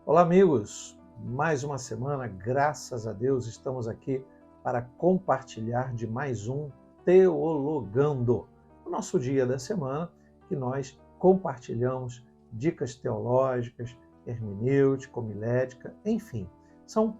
Olá, amigos! Mais uma semana, graças a Deus, estamos aqui para compartilhar de mais um Teologando, o nosso dia da semana, que nós compartilhamos dicas teológicas, hermenêutica, homilética, enfim, são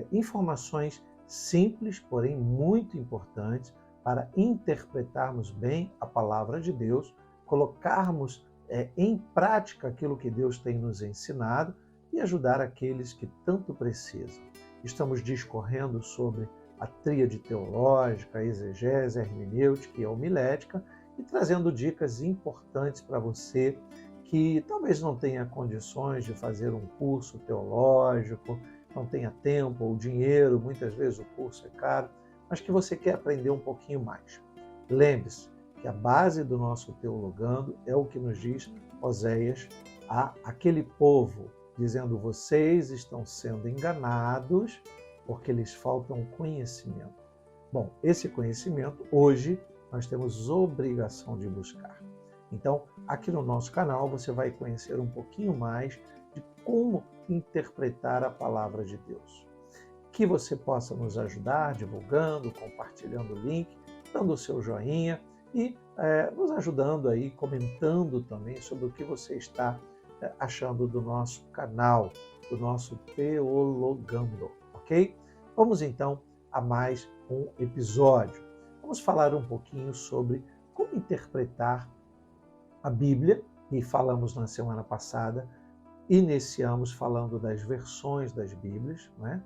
informações simples, porém muito importantes para interpretarmos bem a palavra de Deus, colocarmos em prática aquilo que Deus tem nos ensinado e ajudar aqueles que tanto precisam. Estamos discorrendo sobre a tríade teológica, a exegese, a hermenêutica e a homilética e trazendo dicas importantes para você que talvez não tenha condições de fazer um curso teológico, não tenha tempo ou dinheiro, muitas vezes o curso é caro, mas que você quer aprender um pouquinho mais. Lembre-se que a base do nosso teologando é o que nos diz Oséias a aquele povo, dizendo: vocês estão sendo enganados porque lhes faltam conhecimento. Bom, esse conhecimento hoje nós temos obrigação de buscar. Então, aqui no nosso canal você vai conhecer um pouquinho mais de como interpretar a palavra de Deus. Que você possa nos ajudar divulgando, compartilhando o link, dando o seu joinha e nos ajudando aí, comentando também sobre o que você está achando do nosso canal, do nosso Teologando, ok? Vamos então a mais um episódio. Vamos falar um pouquinho sobre como interpretar a Bíblia, e falamos na semana passada, iniciamos falando das versões das Bíblias, né?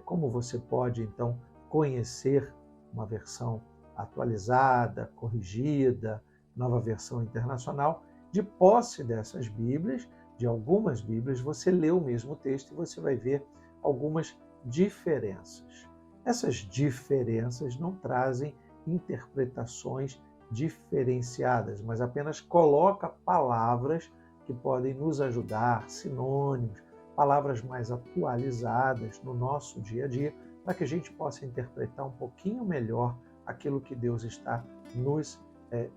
Como você pode então conhecer uma versão atualizada, corrigida, nova versão internacional. De posse dessas Bíblias, de algumas Bíblias, você lê o mesmo texto e você vai ver algumas diferenças. Essas diferenças não trazem interpretações diferenciadas, mas apenas coloca palavras que podem nos ajudar, sinônimos, palavras mais atualizadas no nosso dia a dia, para que a gente possa interpretar um pouquinho melhor aquilo que Deus está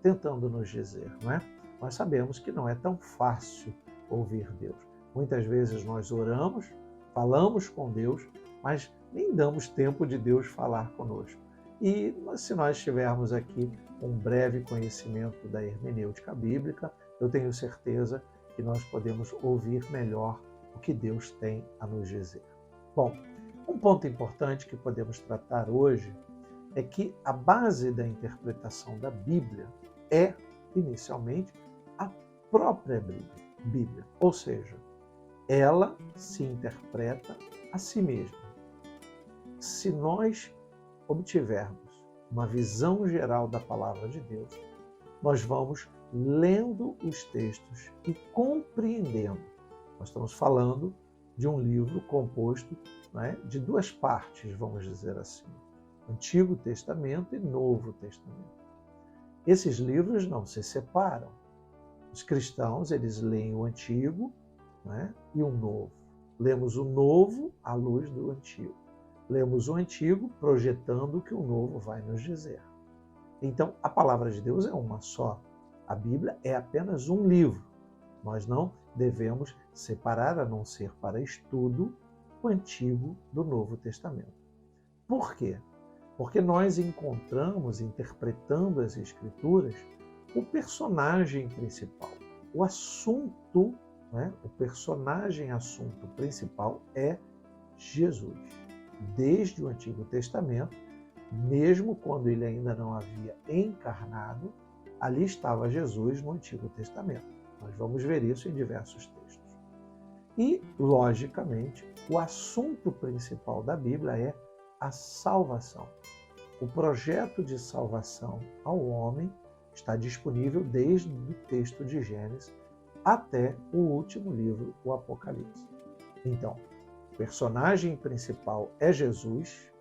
tentando nos dizer, não é? Nós sabemos que não é tão fácil ouvir Deus. Muitas vezes nós oramos, falamos com Deus, mas nem damos tempo de Deus falar conosco. E se nós tivermos aqui um breve conhecimento da hermenêutica bíblica, eu tenho certeza que nós podemos ouvir melhor o que Deus tem a nos dizer. Bom, um ponto importante que podemos tratar hoje é que a base da interpretação da Bíblia é, inicialmente, a própria Bíblia. Ou seja, ela se interpreta a si mesma. Se nós obtivermos uma visão geral da palavra de Deus, nós vamos lendo os textos e compreendendo. Nós estamos falando de um livro composto, né, de duas partes, vamos dizer assim. Antigo Testamento e Novo Testamento. Esses livros não se separam. Os cristãos, eles leem o Antigo, né, e o Novo. Lemos o Novo à luz do Antigo. Lemos o Antigo projetando o que o Novo vai nos dizer. Então, a palavra de Deus é uma só. A Bíblia é apenas um livro. Nós não devemos separar, a não ser para estudo, o Antigo do Novo Testamento. Por quê? Porque nós encontramos, interpretando as Escrituras, o personagem principal. O assunto, né? O personagem assunto principal é Jesus. Desde o Antigo Testamento, mesmo quando ele ainda não havia encarnado, ali estava Jesus no Antigo Testamento. Nós vamos ver isso em diversos textos. E, logicamente, o assunto principal da Bíblia é a salvação. O projeto de salvação ao homem está disponível desde o texto de Gênesis até o último livro, o Apocalipse. Então, o personagem principal é Jesus,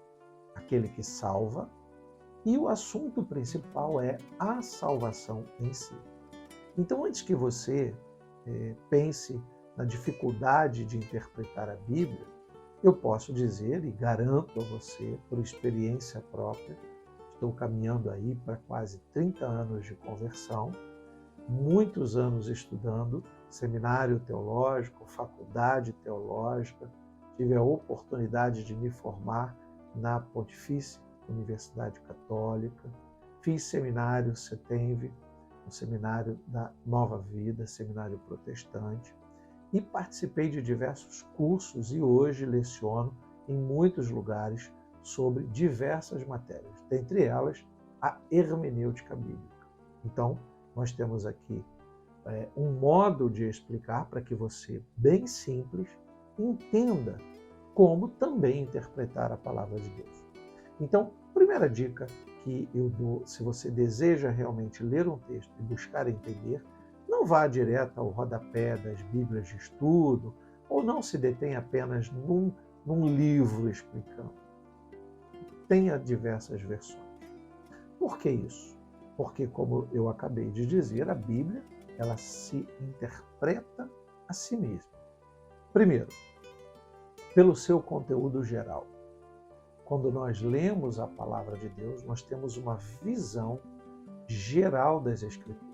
aquele que salva, e o assunto principal é a salvação em si. Então, antes que você pense na dificuldade de interpretar a Bíblia, eu posso dizer e garanto a você, por experiência própria, estou caminhando aí para quase 30 anos de conversão, muitos anos estudando seminário teológico, faculdade teológica, tive a oportunidade de me formar na Pontifícia Universidade Católica, fiz seminário CETENV, um seminário da Nova Vida, seminário protestante, e participei de diversos cursos e hoje leciono em muitos lugares sobre diversas matérias, dentre elas a hermenêutica bíblica. Então, nós temos aqui um modo de explicar para que você, bem simples, entenda como também interpretar a palavra de Deus. Então, primeira dica que eu dou, se você deseja realmente ler um texto e buscar entender, não vá direto ao rodapé das Bíblias de estudo, ou não se detenha apenas num livro explicando. Tenha diversas versões. Por que isso? Porque, como eu acabei de dizer, a Bíblia ela se interpreta a si mesma. Primeiro, pelo seu conteúdo geral. Quando nós lemos a palavra de Deus, nós temos uma visão geral das Escrituras.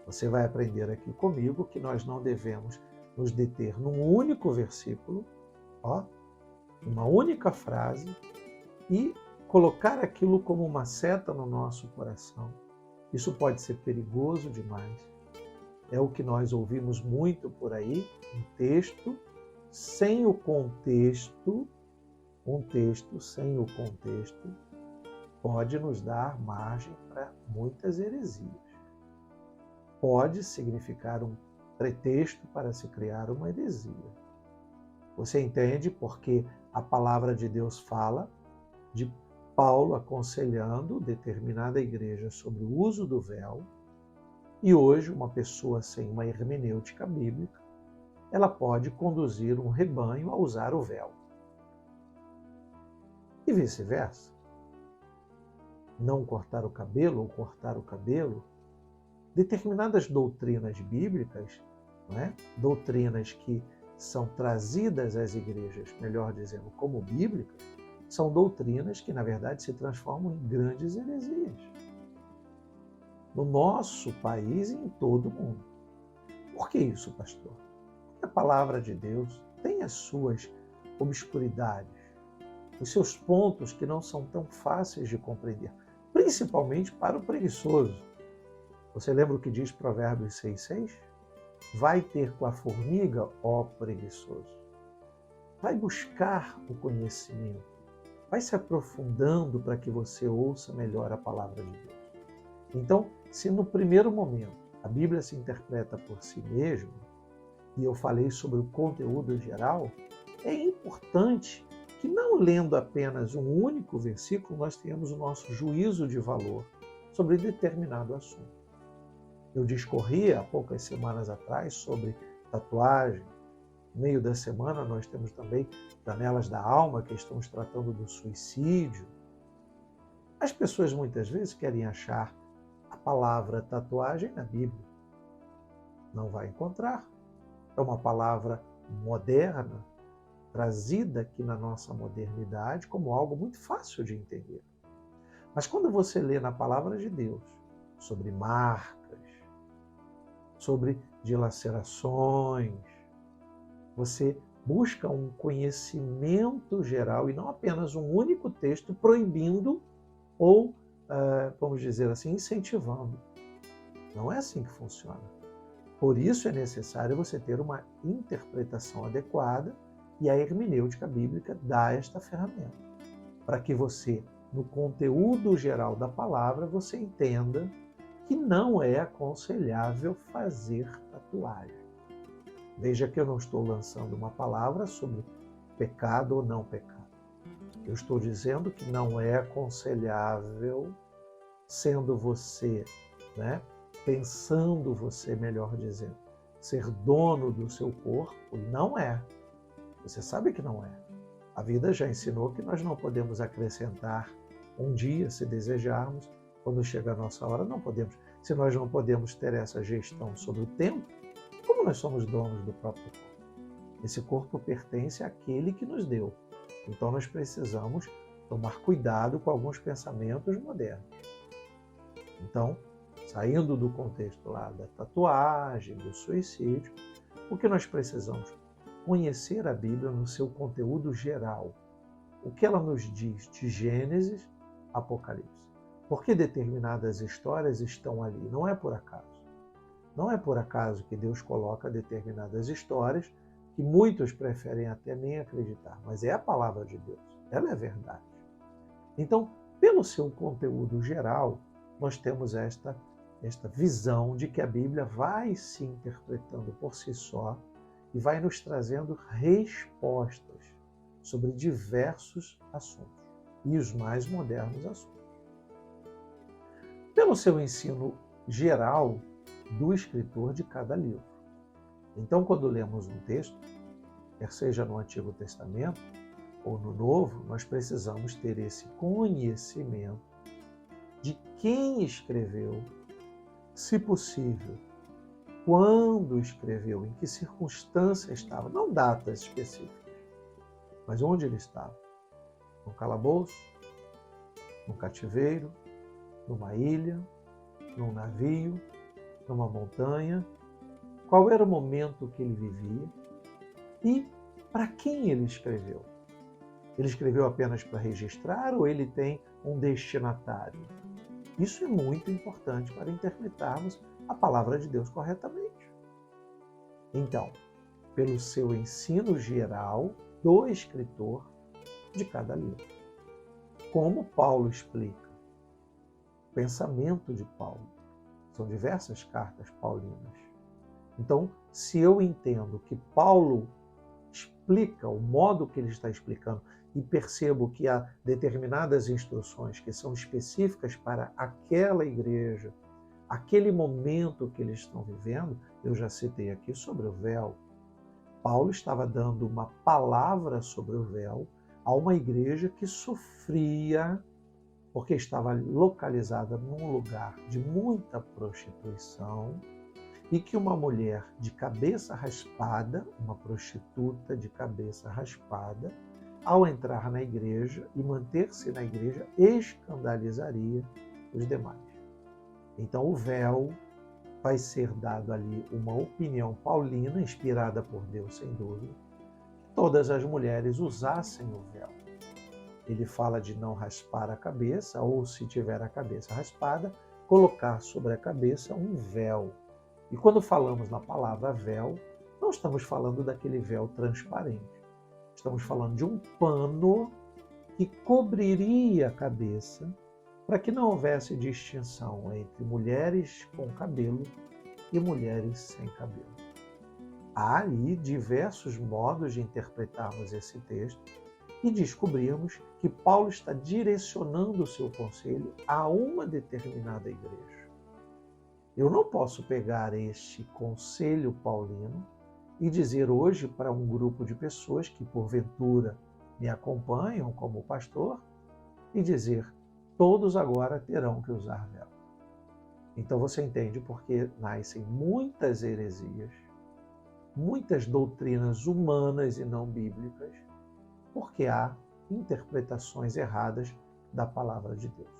Você vai aprender aqui comigo que nós não devemos nos deter num único versículo, uma única frase, e colocar aquilo como uma seta no nosso coração. Isso pode ser perigoso demais. É o que nós ouvimos muito por aí, um texto sem o contexto, um texto sem o contexto pode nos dar margem para muitas heresias. Pode significar um pretexto para se criar uma heresia. Você entende porque a palavra de Deus fala de Paulo aconselhando determinada igreja sobre o uso do véu, e hoje uma pessoa sem uma hermenêutica bíblica, ela pode conduzir um rebanho a usar o véu. E vice-versa. Não cortar o cabelo ou cortar o cabelo, determinadas doutrinas bíblicas, doutrinas que são trazidas às igrejas, melhor dizendo, como bíblicas, são doutrinas que, na verdade, se transformam em grandes heresias. No nosso país e em todo o mundo. Por que isso, pastor? Porque a palavra de Deus tem as suas obscuridades, os seus pontos que não são tão fáceis de compreender, principalmente para o preguiçoso. Você lembra o que diz Provérbios 6,6? Vai ter com a formiga, ó preguiçoso. Vai buscar o conhecimento. Vai se aprofundando para que você ouça melhor a palavra de Deus. Então, se no primeiro momento a Bíblia se interpreta por si mesma, e eu falei sobre o conteúdo geral, é importante que não lendo apenas um único versículo, nós tenhamos o nosso juízo de valor sobre determinado assunto. Eu discorri há poucas semanas atrás sobre tatuagem. No meio da semana nós temos também Janelas da Alma, que estamos tratando do suicídio. As pessoas muitas vezes querem achar a palavra tatuagem na Bíblia. Não vai encontrar. É uma palavra moderna, trazida aqui na nossa modernidade como algo muito fácil de entender. Mas quando você lê na palavra de Deus sobre marcas, sobre dilacerações, você busca um conhecimento geral e não apenas um único texto proibindo ou, vamos dizer assim, incentivando. Não é assim que funciona. Por isso é necessário você ter uma interpretação adequada e a hermenêutica bíblica dá esta ferramenta, para que você, no conteúdo geral da palavra, você entenda que não é aconselhável fazer tatuagem. Veja que eu não estou lançando uma palavra sobre pecado ou não pecado. Eu estou dizendo que não é aconselhável, sendo você, pensando você, melhor dizendo, ser dono do seu corpo, não é. Você sabe que não é. A vida já ensinou que nós não podemos acrescentar um dia, se desejarmos, quando chega a nossa hora, não podemos. Se nós não podemos ter essa gestão sobre o tempo, como nós somos donos do próprio corpo? Esse corpo pertence àquele que nos deu. Então nós precisamos tomar cuidado com alguns pensamentos modernos. Então, saindo do contexto lá da tatuagem, do suicídio, o que nós precisamos? Conhecer a Bíblia no seu conteúdo geral. O que ela nos diz de Gênesis, Apocalipse. Por que determinadas histórias estão ali? Não é por acaso. Não é por acaso que Deus coloca determinadas histórias que muitos preferem até nem acreditar, mas é a palavra de Deus, ela é verdade. Então, pelo seu conteúdo geral, nós temos esta visão de que a Bíblia vai se interpretando por si só e vai nos trazendo respostas sobre diversos assuntos, e os mais modernos assuntos. Pelo seu ensino geral do escritor de cada livro. Então, quando lemos um texto, quer seja no Antigo Testamento ou no Novo, nós precisamos ter esse conhecimento de quem escreveu, se possível, quando escreveu, em que circunstância estava, não datas específicas, mas onde ele estava. No calabouço, no cativeiro, numa ilha, num navio, numa montanha, qual era o momento que ele vivia e para quem ele escreveu. Ele escreveu apenas para registrar ou ele tem um destinatário? Isso é muito importante para interpretarmos a palavra de Deus corretamente. Então, pelo seu ensino geral do escritor de cada livro. Como Paulo explica, o pensamento de Paulo. São diversas cartas paulinas. Então, se eu entendo que Paulo explica o modo que ele está explicando e percebo que há determinadas instruções que são específicas para aquela igreja, aquele momento que eles estão vivendo, eu já citei aqui sobre o véu. Paulo estava dando uma palavra sobre o véu a uma igreja que sofria porque estava localizada num lugar de muita prostituição e que uma mulher de cabeça raspada, uma prostituta de cabeça raspada, ao entrar na igreja e manter-se na igreja, escandalizaria os demais. Então o véu vai ser dado ali uma opinião paulina, inspirada por Deus sem dúvida, que todas as mulheres usassem o véu. Ele fala de não raspar a cabeça, ou se tiver a cabeça raspada, colocar sobre a cabeça um véu. E quando falamos na palavra véu, não estamos falando daquele véu transparente. Estamos falando de um pano que cobriria a cabeça para que não houvesse distinção entre mulheres com cabelo e mulheres sem cabelo. Há ali diversos modos de interpretarmos esse texto e descobrirmos que Paulo está direcionando o seu conselho a uma determinada igreja. Eu não posso pegar este conselho paulino e dizer hoje para um grupo de pessoas que porventura me acompanham como pastor e dizer: todos agora terão que usar véu. Então você entende porque nascem muitas heresias, muitas doutrinas humanas e não bíblicas, porque há interpretações erradas da palavra de Deus.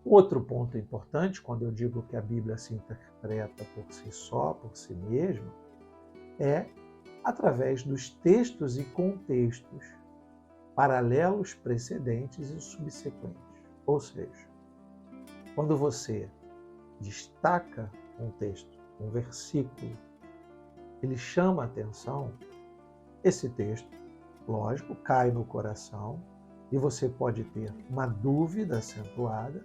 Outro ponto importante, quando eu digo que a Bíblia se interpreta por si só, por si mesma, é através dos textos e contextos paralelos, precedentes e subsequentes. Ou seja, quando você destaca um texto, um versículo, ele chama a atenção, esse texto, lógico, cai no coração e você pode ter uma dúvida acentuada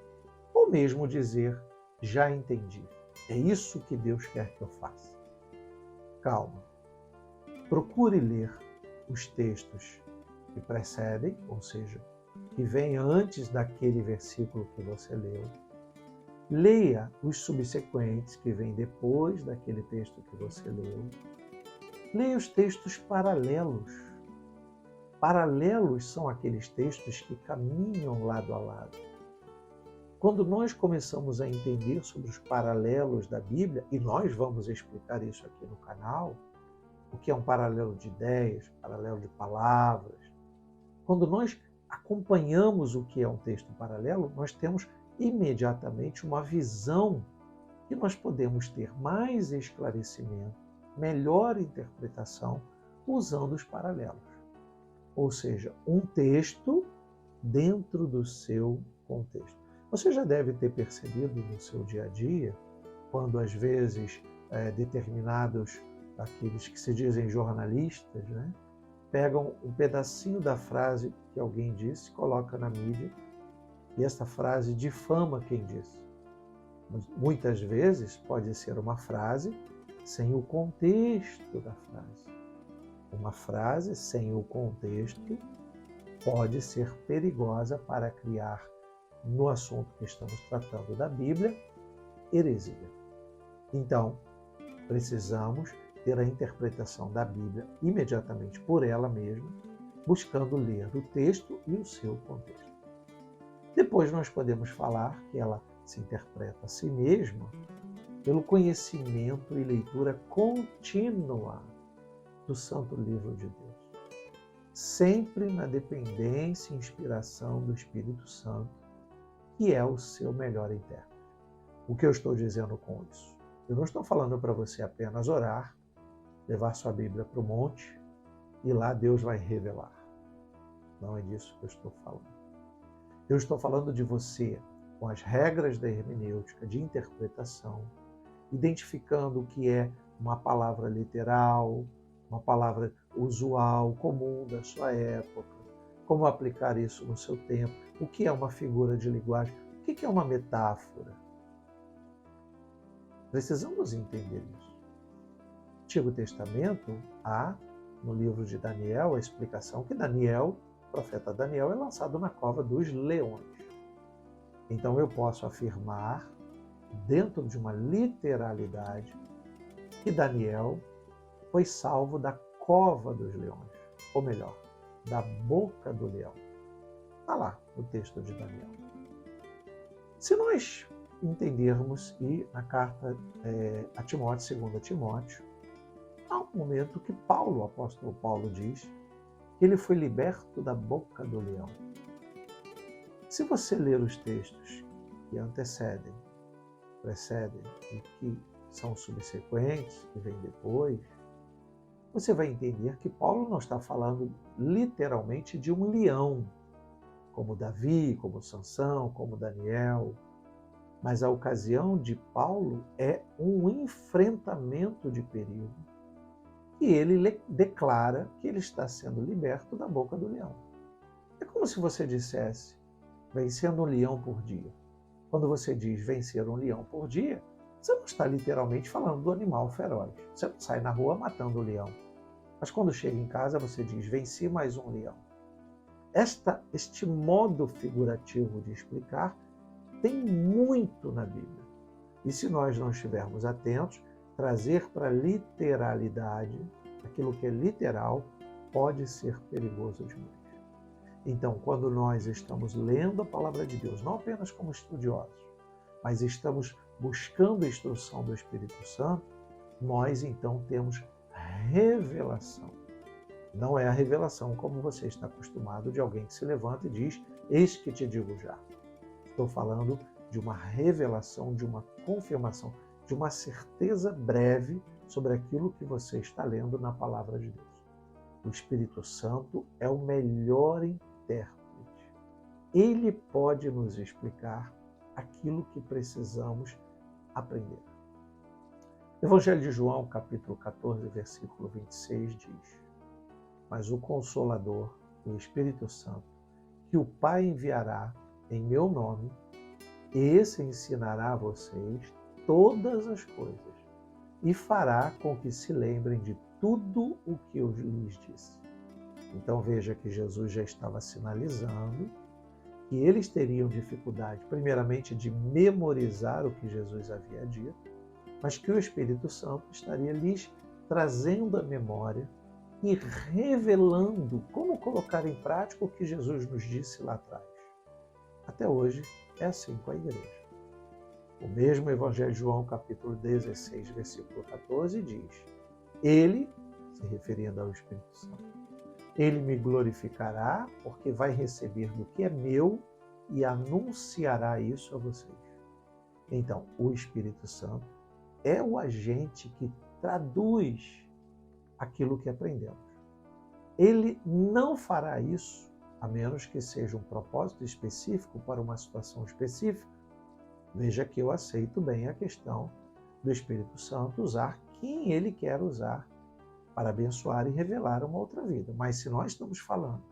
ou mesmo dizer: já entendi, é isso que Deus quer que eu faça. Calma, procure ler os textos que precedem, ou seja, que vêm antes daquele versículo que você leu. Leia os subsequentes que vêm depois daquele texto que você leu. Leia os textos paralelos. Paralelos são aqueles textos que caminham lado a lado. Quando nós começamos a entender sobre os paralelos da Bíblia, e nós vamos explicar isso aqui no canal, o que é um paralelo de ideias, paralelo de palavras. Quando nós acompanhamos o que é um texto paralelo, nós temos imediatamente uma visão que nós podemos ter mais esclarecimento, melhor interpretação, usando os paralelos. Ou seja, um texto dentro do seu contexto. Você já deve ter percebido no seu dia a dia, quando às vezes determinados, aqueles que se dizem jornalistas, né, pegam um pedacinho da frase que alguém disse, coloca na mídia, e essa frase difama quem disse. Mas muitas vezes pode ser uma frase sem o contexto da frase. Uma frase sem o contexto pode ser perigosa para criar, no assunto que estamos tratando da Bíblia, heresia. Então, precisamos ter a interpretação da Bíblia imediatamente por ela mesma, buscando ler o texto e o seu contexto. Depois nós podemos falar que ela se interpreta a si mesma pelo conhecimento e leitura contínua do Santo Livro de Deus, sempre na dependência e inspiração do Espírito Santo, que é o seu melhor intérprete. O que eu estou dizendo com isso? Eu não estou falando para você apenas orar, levar sua Bíblia para o monte e lá Deus vai revelar. Não é disso que eu estou falando. Eu estou falando de você, com as regras da hermenêutica, de interpretação, identificando o que é uma palavra literal, uma palavra usual, comum da sua época, como aplicar isso no seu tempo, o que é uma figura de linguagem, o que é uma metáfora. Precisamos entender isso. No Antigo Testamento, há, no livro de Daniel, a explicação que Daniel, o profeta Daniel, é lançado na cova dos leões. Então eu posso afirmar, dentro de uma literalidade, que Daniel foi salvo da cova dos leões, ou melhor, da boca do leão. Está lá no texto de Daniel. Se nós entendermos, e na carta a Timóteo, 2 Timóteo, há um momento que Paulo, o apóstolo Paulo, diz que ele foi liberto da boca do leão. Se você ler os textos que antecedem, precedem e que são subsequentes, que vêm depois, você vai entender que Paulo não está falando literalmente de um leão, como Davi, como Sansão, como Daniel, mas a ocasião de Paulo é um enfrentamento de perigo e ele declara que ele está sendo liberto da boca do leão. É como se você dissesse, vencendo um leão por dia. Quando você diz vencer um leão por dia, você não está literalmente falando do animal feroz. Você não sai na rua matando o leão. Mas quando chega em casa, você diz, venci mais um leão. Este modo figurativo de explicar tem muito na Bíblia. E se nós não estivermos atentos, trazer para a literalidade, aquilo que é literal, pode ser perigoso demais. Então, quando nós estamos lendo a palavra de Deus, não apenas como estudiosos, mas estamos buscando a instrução do Espírito Santo, nós então temos revelação. Não é a revelação como você está acostumado de alguém que se levanta e diz, eis que te digo já. Estou falando de uma revelação, de uma confirmação, de uma certeza breve sobre aquilo que você está lendo na palavra de Deus. O Espírito Santo é o melhor intérprete. Ele pode nos explicar aquilo que precisamos aprender. O Evangelho de João, capítulo 14, versículo 26, diz: mas o Consolador, o Espírito Santo, que o Pai enviará em meu nome, esse ensinará a vocês todas as coisas e fará com que se lembrem de tudo o que eu lhes disse. Então veja que Jesus já estava sinalizando que eles teriam dificuldade, primeiramente, de memorizar o que Jesus havia dito, mas que o Espírito Santo estaria lhes trazendo à memória e revelando como colocar em prática o que Jesus nos disse lá atrás. Até hoje é assim com a igreja. O mesmo Evangelho de João, capítulo 16, versículo 14, diz: ele, se referindo ao Espírito Santo, ele me glorificará, porque vai receber do que é meu e anunciará isso a vocês. Então, o Espírito Santo é o agente que traduz aquilo que aprendemos. Ele não fará isso, a menos que seja um propósito específico para uma situação específica. Veja que eu aceito bem a questão do Espírito Santo usar quem ele quer usar para abençoar e revelar uma outra vida. Mas se nós estamos falando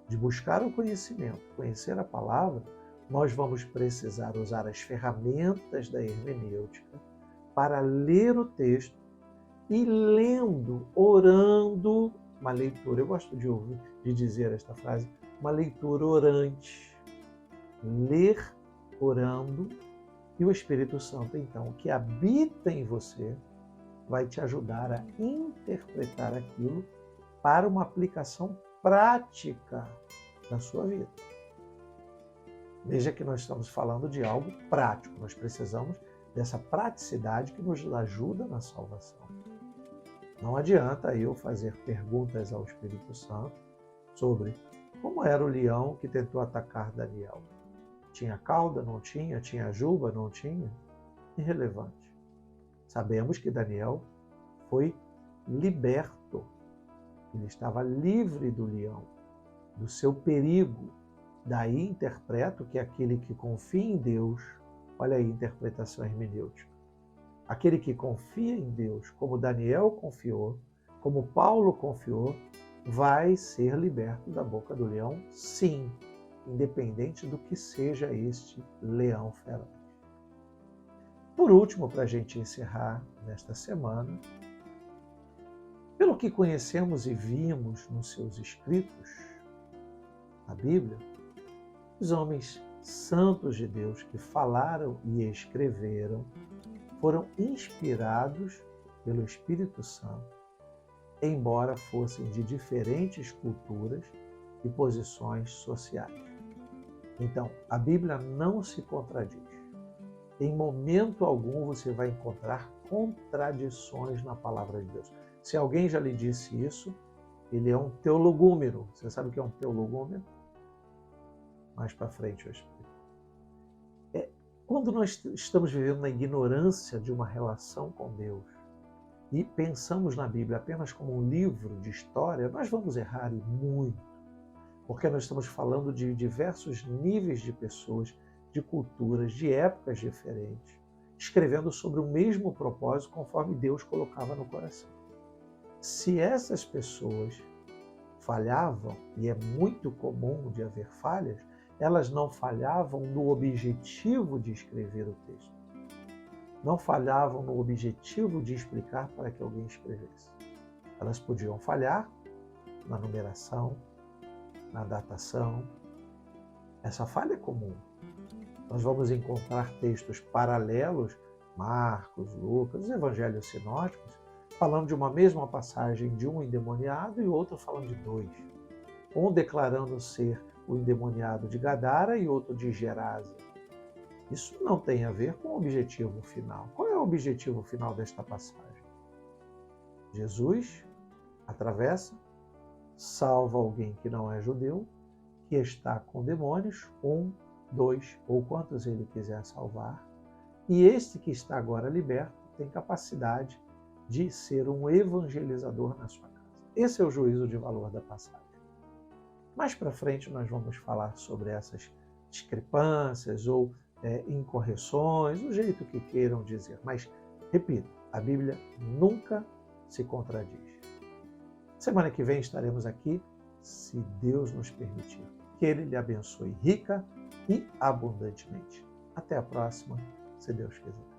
de buscar o conhecimento, conhecer a palavra, nós vamos precisar usar as ferramentas da hermenêutica para ler o texto e lendo, orando, uma leitura, eu gosto de dizer esta frase, uma leitura orante. Ler orando, e o Espírito Santo, então, que habita em você, vai te ajudar a interpretar aquilo para uma aplicação prática na sua vida. Veja que nós estamos falando de algo prático, nós precisamos dessa praticidade que nos ajuda na salvação. Não adianta eu fazer perguntas ao Espírito Santo sobre como era o leão que tentou atacar Daniel. Tinha cauda? Não tinha? Tinha juba? Não tinha? Irrelevante. Sabemos que Daniel foi liberto. Ele estava livre do leão, do seu perigo. Daí interpreto que aquele que confia em Deus, olha aí a interpretação hermenêutica, aquele que confia em Deus, como Daniel confiou, como Paulo confiou, vai ser liberto da boca do leão, sim, independente do que seja este leão feroz. Por último, para a gente encerrar nesta semana, pelo que conhecemos e vimos nos seus escritos, na Bíblia, os homens santos de Deus que falaram e escreveram foram inspirados pelo Espírito Santo, embora fossem de diferentes culturas e posições sociais. Então, a Bíblia não se contradiz. Em momento algum você vai encontrar contradições na palavra de Deus. Se alguém já lhe disse isso, ele é um teologúmero. Você sabe o que é um teologúmero? Mais para frente eu explico. Quando nós estamos vivendo na ignorância de uma relação com Deus e pensamos na Bíblia apenas como um livro de história, nós vamos errar e muito. Porque nós estamos falando de diversos níveis de pessoas, de culturas, de épocas diferentes, escrevendo sobre o mesmo propósito conforme Deus colocava no coração. Se essas pessoas falhavam, e é muito comum de haver falhas, elas não falhavam no objetivo de escrever o texto. Não falhavam no objetivo de explicar para que alguém escrevesse. Elas podiam falhar na numeração, na datação. Essa falha é comum. Nós vamos encontrar textos paralelos, Marcos, Lucas, os evangelhos sinóticos, falando de uma mesma passagem de um endemoniado e outro falando de dois. Um declarando ser o endemoniado de Gadara e outro de Gerasa. Isso não tem a ver com o objetivo final. Qual é o objetivo final desta passagem? Jesus atravessa, salva alguém que não é judeu, que está com demônios, 1, 2 ou quantos ele quiser salvar, e este que está agora liberto tem capacidade de ser um evangelizador na sua casa. Esse é o juízo de valor da passagem. Mais para frente nós vamos falar sobre essas discrepâncias ou incorreções, o jeito que queiram dizer. Mas, repito, a Bíblia nunca se contradiz. Semana que vem estaremos aqui, se Deus nos permitir. Que Ele lhe abençoe rica e abundantemente. Até a próxima, se Deus quiser.